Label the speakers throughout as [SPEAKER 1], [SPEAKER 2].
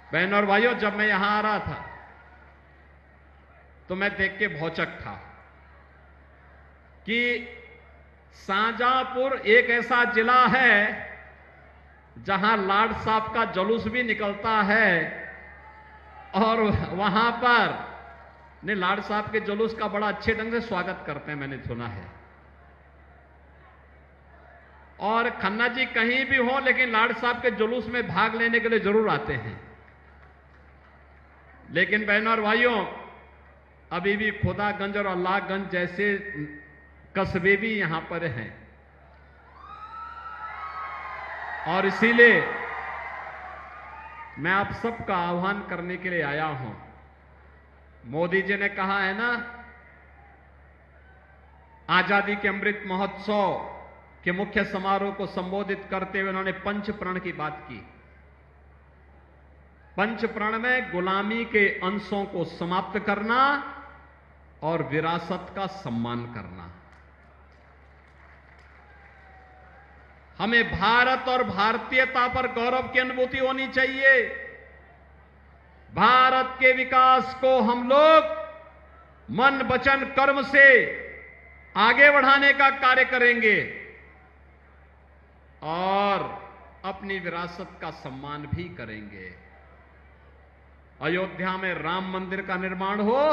[SPEAKER 1] बहनों और भाइयों, जब मैं यहां आ रहा था तो मैं देख के भौचक था कि शाहजहांपुर एक ऐसा जिला है जहां लाड साहब का जुलूस भी निकलता है और वहां पर ने लाड साहब के जुलूस का बड़ा अच्छे ढंग से स्वागत करते हैं, मैंने सुना है। और खन्ना जी कहीं भी हो लेकिन लाड साहब के जुलूस में भाग लेने के लिए जरूर आते हैं। लेकिन बहनों और भाइयों, अभी भी खुदागंज और अल्लाहगंज जैसे कस्बे भी यहां पर हैं और इसीलिए मैं आप सबका आह्वान करने के लिए आया हूं। मोदी जी ने कहा है ना, आजादी के अमृत महोत्सव के मुख्य समारोह को संबोधित करते हुए उन्होंने पंच प्रण की बात की। पंच प्रण में गुलामी के अंशों को समाप्त करना और विरासत का सम्मान करना। हमें भारत और भारतीयता पर गौरव की अनुभूति होनी चाहिए। भारत के विकास को हम लोग मन वचन कर्म से आगे बढ़ाने का कार्य करेंगे और अपनी विरासत का सम्मान भी करेंगे। अयोध्या में राम मंदिर का निर्माण हो,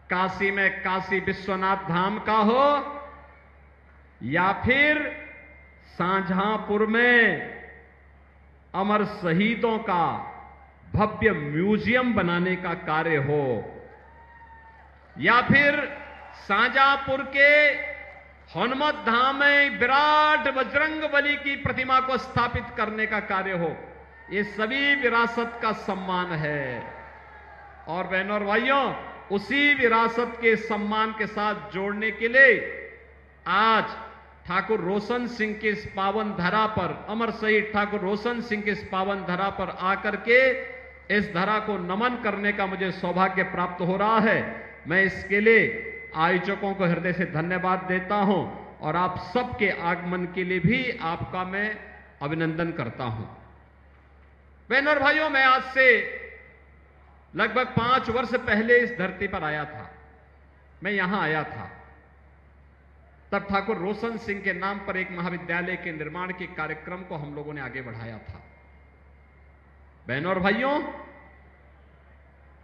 [SPEAKER 1] काशी में काशी विश्वनाथ धाम का हो, या फिर शाहजहांपुर में अमर शहीदों का भव्य म्यूजियम बनाने का कार्य हो, या फिर शाहजहांपुर के हनुमत धाम में विराट बजरंगबली की प्रतिमा को स्थापित करने का कार्य हो, ये सभी विरासत का सम्मान है। और बहनों और भाइयों, उसी विरासत के सम्मान के साथ जोड़ने के लिए आज ठाकुर रोशन सिंह की इस पावन धरा पर, अमर शहीद ठाकुर रोशन सिंह की इस पावन धरा पर आकर के इस धरा को नमन करने का मुझे सौभाग्य प्राप्त हो रहा है। मैं इसके लिए आयोजकों को हृदय से धन्यवाद देता हूं और आप सबके आगमन के लिए भी आपका मैं अभिनंदन करता हूं। बहनों और भाइयों, मैं आज से लगभग 5 वर्ष पहले इस धरती पर आया था। मैं यहां आया था तब ठाकुर रोशन सिंह के नाम पर एक महाविद्यालय के निर्माण के कार्यक्रम को हम लोगों ने आगे बढ़ाया था। बहनों और भाइयों,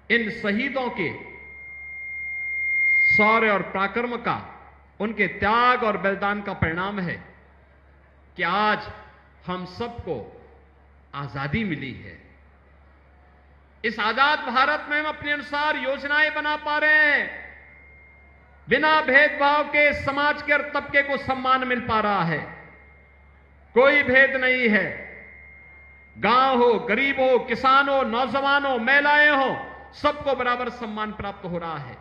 [SPEAKER 1] इन शहीदों के शौर्य और पराक्रम का, उनके त्याग और बलिदान का परिणाम है कि आज हम सबको आजादी मिली है। इस आजाद भारत में हम अपने अनुसार योजनाएं बना पा रहे हैं। बिना भेदभाव के समाज के हर तबके को सम्मान मिल पा रहा है। कोई भेद नहीं है। गांव हो, गरीब हो, किसान हो, नौजवान हो, महिलाएं हो, सबको बराबर सम्मान प्राप्त हो रहा है।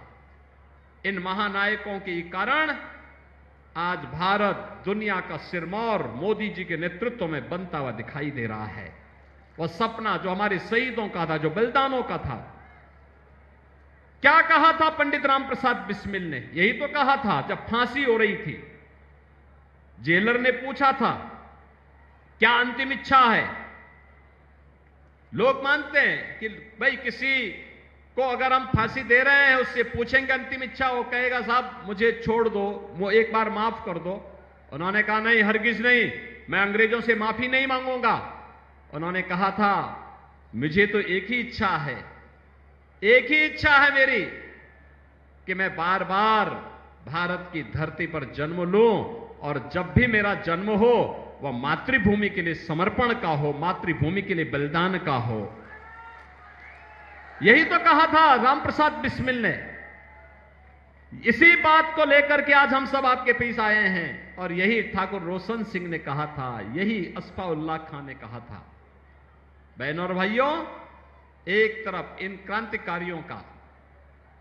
[SPEAKER 1] इन महानायकों के कारण आज भारत दुनिया का सिरमौर मोदी जी के नेतृत्व में बनता हुआ दिखाई दे रहा है। वह सपना जो हमारे शहीदों का था, जो बलिदानों का था। क्या कहा था पंडित राम प्रसाद बिस्मिल ने? यही तो कहा था जब फांसी हो रही थी। जेलर ने पूछा था, क्या अंतिम इच्छा है? लोग मानते हैं कि भाई किसी को अगर हम फांसी दे रहे हैं, उससे पूछेंगे अंतिम इच्छा, वो कहेगा साहब मुझे छोड़ दो, वो एक बार माफ कर दो। उन्होंने कहा नहीं, हरगिज नहीं, मैं अंग्रेजों से माफी नहीं मांगूंगा। उन्होंने कहा था, मुझे तो एक ही इच्छा है, एक ही इच्छा है मेरी कि मैं बार बार भारत की धरती पर जन्म लूं और जब भी मेरा जन्म हो वह मातृभूमि के लिए समर्पण का हो, मातृभूमि के लिए बलिदान का हो। यही तो कहा था रामप्रसाद बिस्मिल ने। इसी बात को लेकर के आज हम सब आपके बीच आए हैं और यही ठाकुर रोशन सिंह ने कहा था, यही असफाउल्लाह खां ने कहा था। बहनों और भाइयों, एक तरफ इन क्रांतिकारियों का,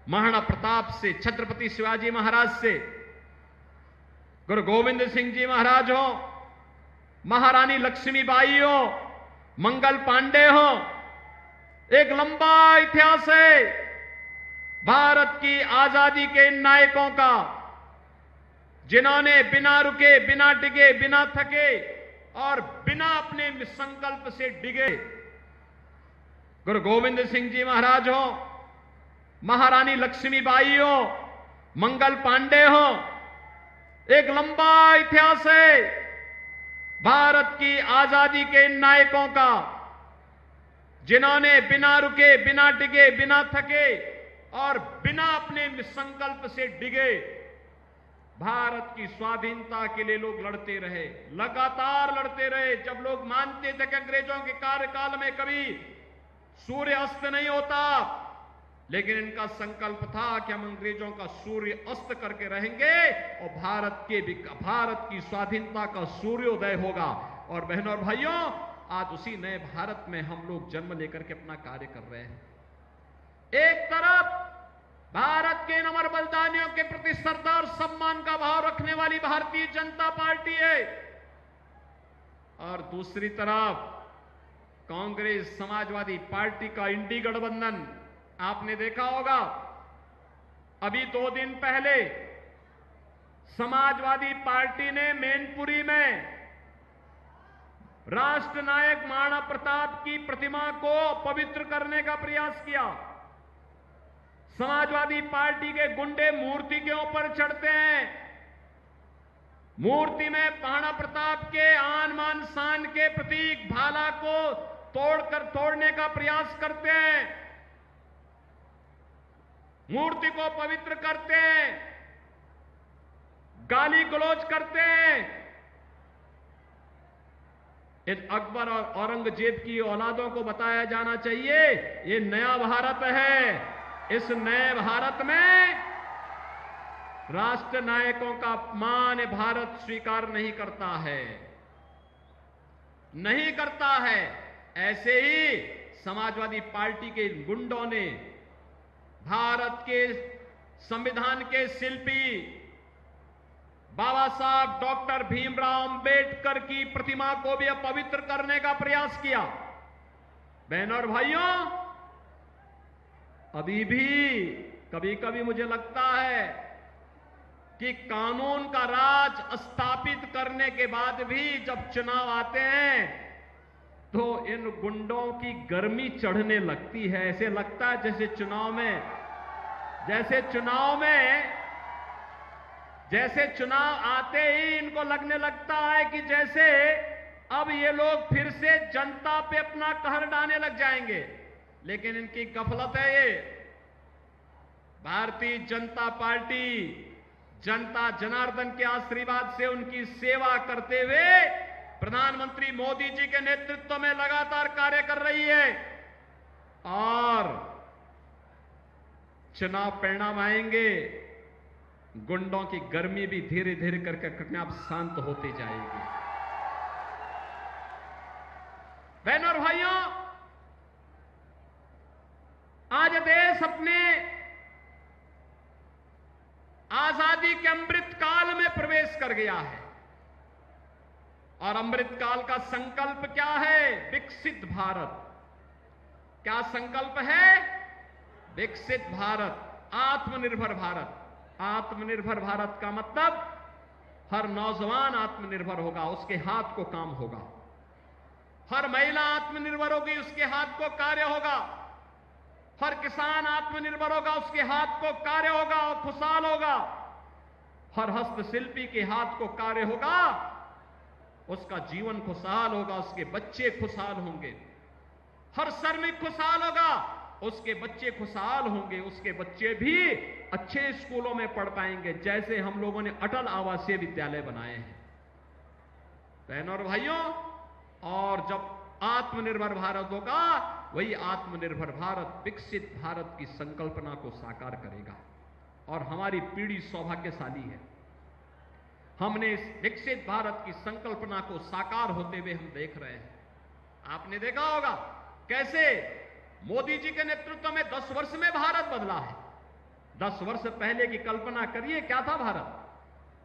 [SPEAKER 1] महाराणा प्रताप से, छत्रपति शिवाजी महाराज से, गुरु गोविंद सिंह जी महाराज हो, महारानी लक्ष्मीबाई हो, मंगल पांडे हो, एक लंबा इतिहास है भारत की आजादी के इन नायकों का, जिन्होंने बिना रुके, बिना डिगे, बिना थके और बिना अपने संकल्प से डिगे गुरु गोविंद सिंह जी महाराज हो, महारानी लक्ष्मीबाई हो, मंगल पांडे हो, एक लंबा इतिहास है भारत की आजादी के इन नायकों का, जिन्होंने बिना रुके, बिना डिगे, बिना थके और बिना अपने संकल्प से डिगे भारत की स्वाधीनता के लिए लोग लड़ते रहे, लगातार लड़ते रहे। जब लोग मानते थे कि अंग्रेजों के कार्यकाल में कभी सूर्य अस्त नहीं होता, लेकिन इनका संकल्प था कि हम अंग्रेजों का सूर्य अस्त करके रहेंगे और भारत की स्वाधीनता का सूर्योदय होगा। और बहनों और भाइयों, आज उसी नए भारत में हम लोग जन्म लेकर के अपना कार्य कर रहे हैं। एक तरफ भारत के इन अमर बलिदानियों के प्रति श्रद्धा और सम्मान का भाव रखने वाली भारतीय जनता पार्टी है, और दूसरी तरफ कांग्रेस समाजवादी पार्टी का इंडी गठबंधन। आपने देखा होगा, अभी 2 दिन पहले समाजवादी पार्टी ने मैनपुरी में राष्ट्र नायक महाराणा प्रताप की प्रतिमा को पवित्र करने का प्रयास किया। समाजवादी पार्टी के गुंडे मूर्ति के ऊपर चढ़ते हैं, मूर्ति में महाराणा प्रताप के आन मान शान के प्रतीक भाला को तोड़ने का प्रयास करते हैं, मूर्ति को पवित्र करते हैं, गाली गलौज करते हैं। इस अकबर और औरंगजेब की औलादों को बताया जाना चाहिए, ये नया भारत है। इस नए भारत में राष्ट्र नायकों का अपमान भारत स्वीकार नहीं करता है, नहीं करता है। ऐसे ही समाजवादी पार्टी के गुंडों ने भारत के संविधान के शिल्पी बाबा साहब डॉक्टर भीमराव अंबेडकर की प्रतिमा को भी अपवित्र करने का प्रयास किया। बहनों और भाइयों, अभी भी कभी कभी मुझे लगता है कि कानून का राज स्थापित करने के बाद भी जब चुनाव आते हैं तो इन गुंडों की गर्मी चढ़ने लगती है। ऐसे लगता है जैसे चुनाव आते ही इनको लगने लगता है कि जैसे अब ये लोग फिर से जनता पे अपना कहर ढाने लग जाएंगे। लेकिन इनकी गफलत है ये। भारतीय जनता पार्टी जनता जनार्दन के आशीर्वाद से उनकी सेवा करते हुए प्रधानमंत्री मोदी जी के नेतृत्व में लगातार कार्य कर रही है, और चुनाव परिणाम आएंगे, गुंडों की गर्मी भी धीरे धीरे करके अपने आप शांत होती जाएगी। बहनों और भाइयों, आज देश अपने आजादी के अमृत काल में प्रवेश कर गया है, और अमृत काल का संकल्प क्या है? विकसित भारत। क्या संकल्प है? विकसित भारत, आत्मनिर्भर भारत। आत्मनिर्भर भारत का मतलब हर नौजवान आत्मनिर्भर होगा, उसके हाथ को काम होगा। हर महिला आत्मनिर्भर होगी, उसके हाथ को कार्य होगा। हर किसान आत्मनिर्भर होगा, उसके हाथ को कार्य होगा और खुशहाल होगा। हर हस्तशिल्पी के हाथ को कार्य होगा, उसका जीवन खुशहाल होगा, उसके बच्चे खुशहाल होंगे। हर श्रमिक खुशहाल होगा, उसके बच्चे खुशहाल होंगे, उसके बच्चे भी अच्छे स्कूलों में पढ़ पाएंगे, जैसे हम लोगों ने अटल आवासीय विद्यालय बनाए हैं। बहनों और भाइयों, और जब आत्मनिर्भर भारत होगा, वही आत्मनिर्भर भारत विकसित भारत की संकल्पना को साकार करेगा। और हमारी पीढ़ी सौभाग्यशाली है, हमने इस विकसित भारत की संकल्पना को साकार होते हुए हम देख रहे हैं। आपने देखा होगा कैसे मोदी जी के नेतृत्व में 10 वर्ष में भारत बदला है। 10 वर्ष पहले की कल्पना करिए, क्या था भारत?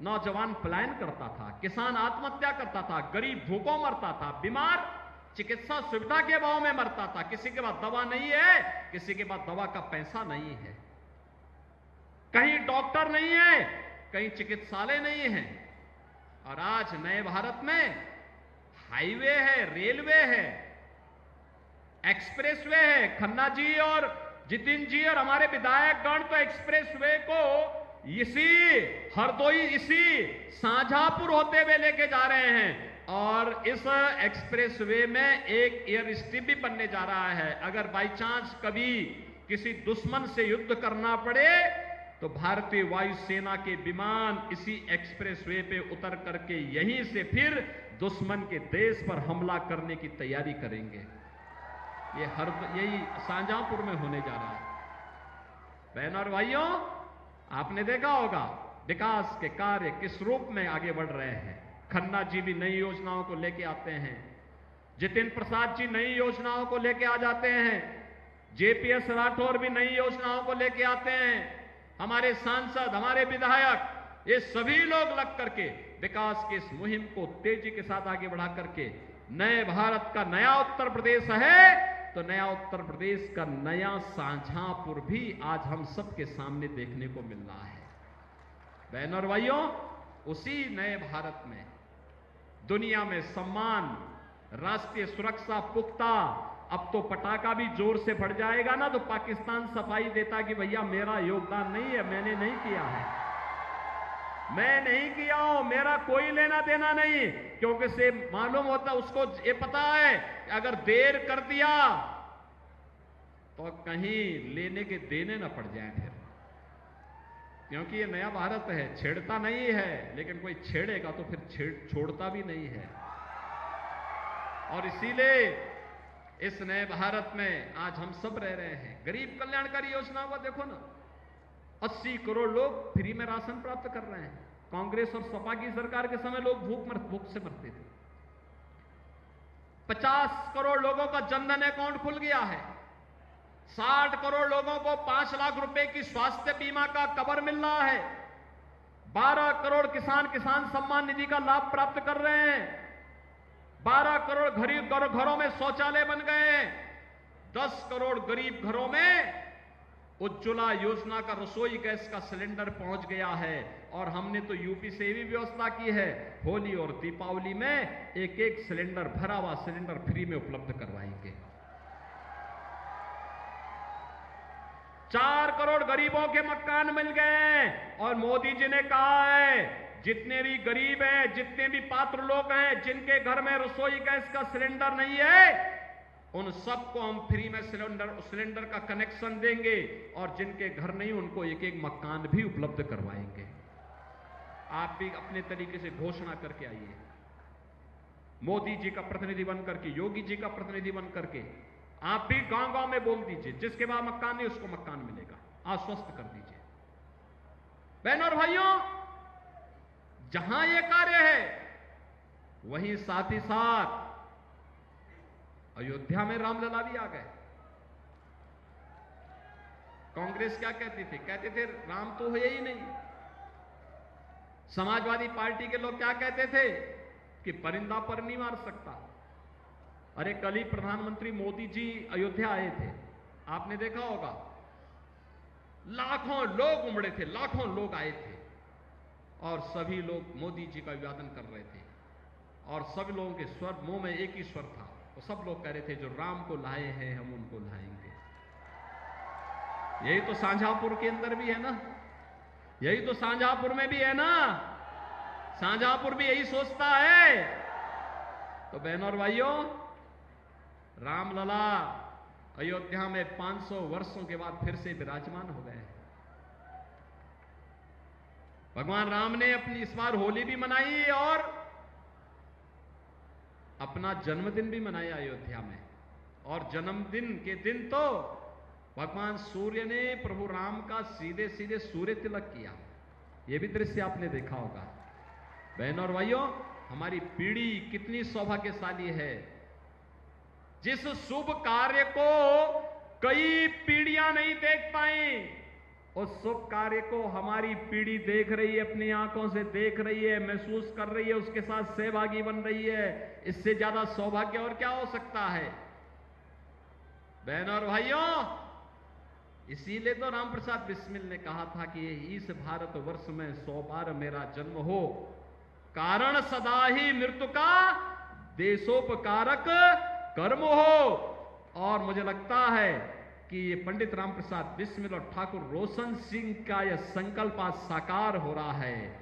[SPEAKER 1] नौजवान पलायन करता था, किसान आत्महत्या करता था, गरीब भूखों मरता था, बीमार चिकित्सा सुविधा के अभाव में मरता था। किसी के पास दवा नहीं है, किसी के पास दवा का पैसा नहीं है, कहीं डॉक्टर नहीं है, कहीं चिकित्सालय नहीं है। और आज नए भारत में हाईवे है, रेलवे है, एक्सप्रेसवे है। खन्ना जी और जितिन जी और हमारे विधायक गण तो एक्सप्रेसवे को इसी हरदोई, इसी शाहजहांपुर होते हुए लेके जा रहे हैं। और इस एक्सप्रेसवे में एक एयर स्ट्रिप भी बनने जा रहा है। अगर बाई चांस कभी किसी दुश्मन से युद्ध करना पड़े तो भारतीय वायुसेना के विमान इसी एक्सप्रेसवे पे उतर करके यहीं से फिर दुश्मन के देश पर हमला करने की तैयारी करेंगे। यही शाहजहांपुर में होने जा रहा है। बहन और भाइयों, आपने देखा होगा विकास के कार्य किस रूप में आगे बढ़ रहे हैं। खन्ना जी भी नई योजनाओं को लेके आते हैं, जितिन प्रसाद जी नई योजनाओं को लेके आ जाते हैं, जेपीएस राठौर भी नई योजनाओं को लेके आते हैं, हमारे सांसद, हमारे विधायक, ये सभी लोग लग करके विकास की इस मुहिम को तेजी के साथ आगे बढ़ा करके नए भारत का नया उत्तर प्रदेश है तो नया उत्तर प्रदेश का नया शाहजहांपुर भी आज हम सबके सामने देखने को मिल रहा है। बहनों और भाइयों, उसी नए भारत में दुनिया में सम्मान, राष्ट्रीय सुरक्षा पुख्ता, अब तो पटाखा भी जोर से फट जाएगा ना तो पाकिस्तान सफाई देता कि भैया मेरा योगदान नहीं है, मैंने नहीं किया है, मैं नहीं किया हूं, मेरा कोई लेना देना नहीं। क्योंकि से मालूम होता, उसको ये पता है कि अगर देर कर दिया तो कहीं लेने के देने ना पड़ जाए फिर। क्योंकि ये नया भारत है, छेड़ता नहीं है, लेकिन कोई छेड़ेगा तो फिर छोड़ता भी नहीं है। और इसीलिए इस नए भारत में आज हम सब रह रहे हैं। गरीब कल्याणकारी योजनाओं को देखो ना, 80 करोड़ लोग फ्री में राशन प्राप्त कर रहे हैं। कांग्रेस और सपा की सरकार के समय लोग भूख से मरते थे। 50 करोड़ लोगों का जनधन अकाउंट खुल गया है। 60 करोड़ लोगों को 5 लाख रुपए की स्वास्थ्य बीमा का कवर मिल रहा है। 12 करोड़ किसान सम्मान निधि का लाभ प्राप्त कर रहे हैं। 12 करोड़ गरीब घरों में शौचालय बन गए हैं। 10 करोड़ गरीब घरों में उज्ज्वला योजना का रसोई गैस का सिलेंडर पहुंच गया है। और हमने तो यूपी से भी व्यवस्था की है, होली और दीपावली में एक एक सिलेंडर, भरा हुआ सिलेंडर फ्री में उपलब्ध करवाएंगे। 4 करोड़ गरीबों के मकान मिल गए। और मोदी जी ने कहा है जितने भी गरीब हैं, जितने भी पात्र लोग हैं, जिनके घर में रसोई गैस का सिलेंडर नहीं है, उन सबको हम फ्री में सिलेंडर का कनेक्शन देंगे। और जिनके घर नहीं, उनको एक एक मकान भी उपलब्ध करवाएंगे। आप भी अपने तरीके से घोषणा करके आइए, मोदी जी का प्रतिनिधि बन करके, योगी जी का प्रतिनिधि बन करके आप भी गांव गांव में बोल दीजिए, जिसके बाद मकान नहीं उसको मकान मिलेगा, आश्वस्त कर दीजिए। बहनों और भाइयों, जहां यह कार्य है वहीं साथ ही साथ अयोध्या में रामलला भी आ गए। कांग्रेस क्या कहती थी? कहते थे राम तो है ही नहीं। समाजवादी पार्टी के लोग क्या कहते थे कि परिंदा पर नहीं मार सकता। अरे कल ही प्रधानमंत्री मोदी जी अयोध्या आए थे, आपने देखा होगा, लाखों लोग उमड़े थे, लाखों लोग आए थे और सभी लोग मोदी जी का अभिवादन कर रहे थे। और सब लोगों के स्वर, मुंह में एक ही स्वर था, तो सब लोग कह रहे थे जो राम को लाए हैं हम उनको लाएंगे। यही तो शाहजहांपुर के अंदर भी है ना, यही तो शाहजहांपुर में भी है ना, शाहजहांपुर भी यही सोचता है। तो बहनों और भाइयों, रामलला अयोध्या में 500 वर्षों के बाद फिर से विराजमान हो गए हैं। भगवान राम ने अपनी इस बार होली भी मनाई और अपना जन्मदिन भी मनाया अयोध्या में। और जन्मदिन के दिन तो भगवान सूर्य ने प्रभु राम का सीधे सीधे सूर्य तिलक किया। यह भी दृश्य आपने देखा होगा। बहनों और भाइयों, हमारी पीढ़ी कितनी सौभाग्यशाली है, जिस शुभ कार्य को कई पीढ़ियां नहीं देख पाई, उस शुभ कार्य को हमारी पीढ़ी देख रही है, अपनी आंखों से देख रही है, महसूस कर रही है, उसके साथ सहभागी बन रही है। इससे ज्यादा सौभाग्य और क्या हो सकता है? बहनों और भाइयों, इसीलिए तो राम प्रसाद बिस्मिल ने कहा था कि इस भारत वर्ष में 100 बार मेरा जन्म हो, कारण सदा ही मृत्यु का देशोपकारक कर्म हो। और मुझे लगता है कि ये पंडित राम प्रसाद बिस्मिल और ठाकुर रोशन सिंह का यह संकल्प आज साकार हो रहा है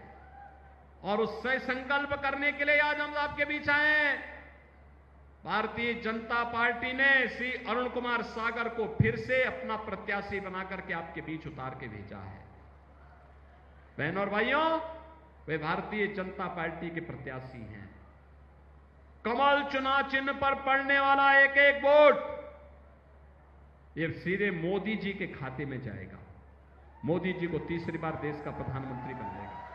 [SPEAKER 1] और उससे संकल्प करने के लिए आज हम आपके बीच आए हैं। भारतीय जनता पार्टी ने श्री अरुण कुमार सागर को फिर से अपना प्रत्याशी बनाकर के आपके बीच उतार के भेजा है। बहनों और भाइयों, वे भारतीय जनता पार्टी के प्रत्याशी हैं। कमल चुनाव चिन्ह पर पड़ने वाला एक एक वोट ये सीधे मोदी जी के खाते में जाएगा। मोदी जी को तीसरी बार देश का प्रधानमंत्री बनेगा।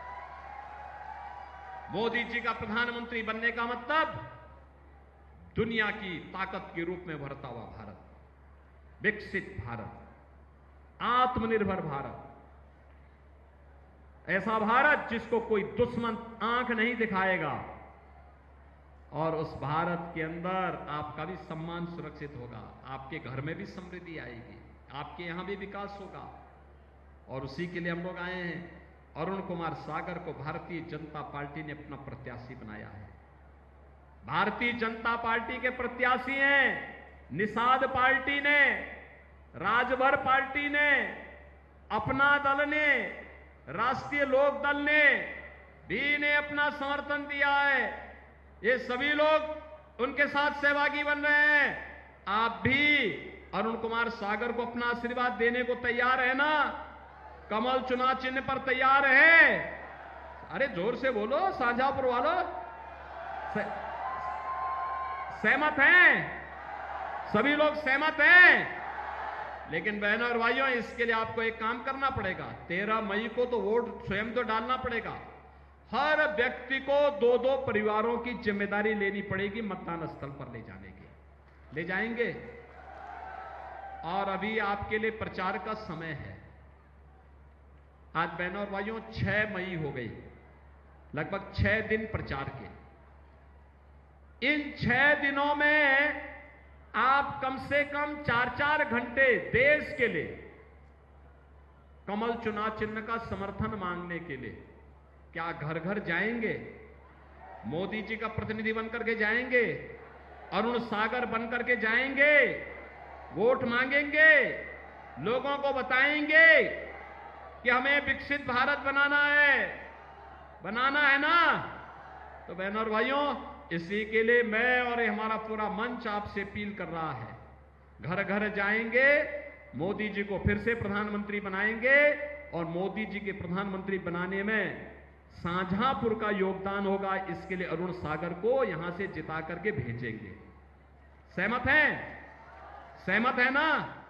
[SPEAKER 1] मोदी जी का प्रधानमंत्री बनने का मतलब दुनिया की ताकत के रूप में उभरता हुआ भारत, विकसित भारत, आत्मनिर्भर भारत, ऐसा भारत जिसको कोई दुश्मन आंख नहीं दिखाएगा और उस भारत के अंदर आपका भी सम्मान सुरक्षित होगा, आपके घर में भी समृद्धि आएगी, आपके यहां भी विकास होगा। और उसी के लिए हम लोग आए हैं। अरुण कुमार सागर को भारतीय जनता पार्टी ने अपना प्रत्याशी बनाया है। भारतीय जनता पार्टी के प्रत्याशी हैं निषाद पार्टी ने, राजभर पार्टी ने, अपना दल ने, राष्ट्रीय लोक दल ने भी इन्हें अपना समर्थन दिया है। ये सभी लोग उनके साथ सहभागी बन रहे हैं। आप भी अरुण कुमार सागर को अपना आशीर्वाद देने को तैयार है ना? कमल चुनाव चिन्ह पर तैयार है? अरे जोर से बोलो शाहजहांपुर वालों, सहमत हैं? सभी लोग सहमत हैं? लेकिन बहनों और भाइयों, इसके लिए आपको एक काम करना पड़ेगा। 13 मई को तो वोट स्वयं तो डालना पड़ेगा। हर व्यक्ति को 2-2 परिवारों की जिम्मेदारी लेनी पड़ेगी मतदान स्थल पर ले जाने की। ले जाएंगे? और अभी आपके लिए प्रचार का समय है। आज बहनों और भाइयों 6 मई हो गई, लगभग 6 दिन प्रचार के। इन 6 दिनों में आप कम से कम 4-4 घंटे देश के लिए कमल चुनाव चिन्ह का समर्थन मांगने के लिए क्या घर घर जाएंगे? मोदी जी का प्रतिनिधि बनकर के जाएंगे? अरुण सागर बनकर के जाएंगे? वोट मांगेंगे? लोगों को बताएंगे कि हमें विकसित भारत बनाना है ना? तो बहनों और भाइयों, इसी के लिए मैं और हमारा पूरा मंच आपसे अपील कर रहा है। घर घर जाएंगे, मोदी जी को फिर से प्रधानमंत्री बनाएंगे और मोदी जी के प्रधानमंत्री बनाने में शाहजहांपुर का योगदान होगा। इसके लिए अरुण सागर को यहां से जिता करके भेजेंगे। सहमत हैं? सहमत है ना?